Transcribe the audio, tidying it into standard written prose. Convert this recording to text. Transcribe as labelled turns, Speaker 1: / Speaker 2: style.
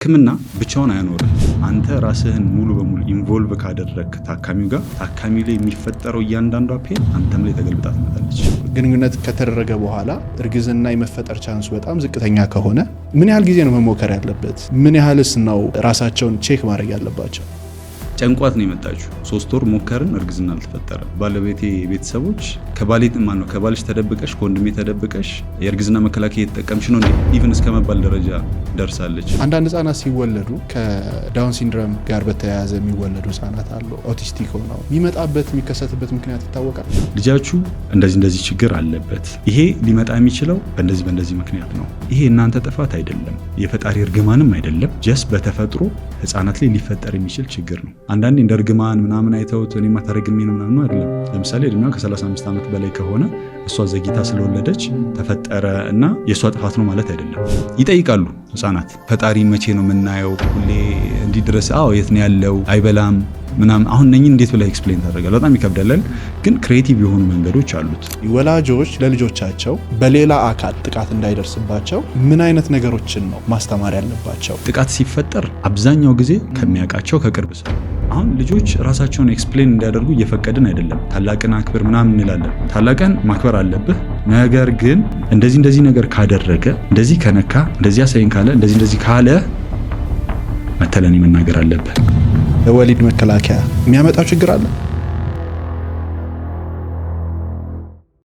Speaker 1: ህክምና ብቻውን አያኖርም። አንተ ራስህን ሙሉ በሙሉ ኢንቮልቭ ካደረግክ ታካሚው ጋር ታካሚው ላይ የሚፈጠረው እያንዳንዷ ፔን አንተም ላይ ተገልብጣ ትመጣለች።
Speaker 2: ግንኙነት ከተደረገ በኋላ እርግዝና የመፈጠር ቻንሱ በጣም ዝቅተኛ ከሆነ ምን ያህል ጊዜ ነው መሞከር ያለበት? ምን ያህልስ ነው ራሳቸውን ቼክ ማድረግ ያለባቸው?
Speaker 1: ጨንቋት ነው የመጣችው። 3 ወር ሞከርን፣ እርግዝና አልተፈጠረ። ባለቤቴ ቤተሰቦች ከባልሽ ተደብቀሽ ከወንድሜ ተደብቀሽ የእርግዝና መከላከያ የተጠቀምሽ ነው ኢቭን እስከ መባል ደረጃ ደርሳለች።
Speaker 2: አንዳንድ ህጻናት ሲወለዱ ከዳውን ሲንድሮም ጋር በተያያዘ የሚወለዱ ህጻናት አሉ። ኦቲስቲክ ሆነው የሚከሰትበት ምክንያት ይታወቃል።
Speaker 1: ልጃችሁ እንደዚህ ችግር አለበት፣ ይሄ ሊመጣ የሚችለው በእንደዚህ ምክንያት ነው። ይሄ እናንተ ጥፋት አይደለም፣ የፈጣሪ እርግማንም አይደለም። ጀስ በተፈጥሮ ህጻናት ላይ ሊፈጠር የሚችል ችግር ነው። አንዳንዴ እንደ እርግማን ምናምን አይተውት እኔማ ተረግሜ ነው ምናምን አይደለም። ለምሳሌ እድሜዋ ከ35 ዓመት በላይ ከሆነ እሷ ዘግይታ ስለወለደች ተፈጠረ እና የእሷ ጥፋት ነው ማለት አይደለም። ይጠይቃሉ ህጻናት፣ ፈጣሪ መቼ ነው የምናየው? ሁሌ እንዲህ ድረስ የት ነው ያለው? አይበላም ምናምን። አሁን እነኝን እንዴት ብለህ ኤክስፕሌን ታደርጋለህ? በጣም ይከብዳል። ግን ክሬቲቭ የሆኑ መንገዶች አሉት።
Speaker 2: ወላጆች ለልጆቻቸው በሌላ አካል ጥቃት እንዳይደርስባቸው ምን አይነት ነገሮችን ነው ማስተማር ያለባቸው?
Speaker 1: ጥቃት ሲፈጠር አብዛኛው ጊዜ ከሚያውቃቸው ከቅርብ ሰው። አሁን ልጆች ራሳቸውን ኤክስፕሌን እንዲያደርጉ እየፈቀድን አይደለም። ታላቅን አክብር ምናምን እንላለን። ታላቅን ማክበር አለብህ። ነገር ግን እንደዚህ ነገር ካደረገ፣ እንደዚህ ከነካ፣ እንደዚህ አሳይን ካለ፣ እንደዚህ ካለ መተለኔ መናገር አለብህ።
Speaker 2: ለወሊድ መከላከያ የሚያመጣው ችግር አለ።